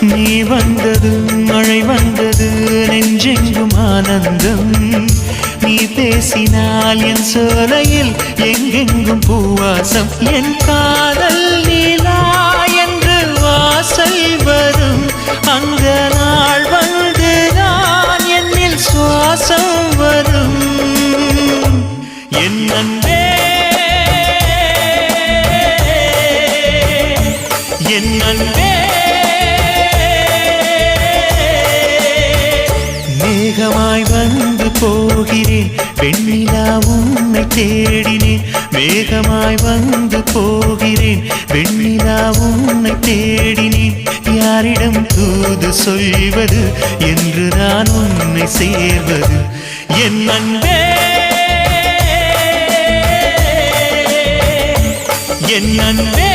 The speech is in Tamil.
நீ வந்தது மழை வந்தது நெஞ்செங்கும் ஆனந்தம் நீ பேசினால் என் சோலையில் எங்கெங்கும் பூவாசம் என் காதல் நீலா என்று வாசல் வரும் அந்த நாள் வந்து நான் என்னில் சுவாசம் வரும் என் அன்பே என் அன்பே மேகமாய் வந்து போகிறேன் வெண்ணிலா உன்னை தேடினேன் மேகமாய் வந்து போகிறேன் வெண்ணிலா உன்னை தேடினேன் யாரிடம் தூது சொல்வது என்று நான் உன்னை சேர்வது என் அன்பே என் அன்பே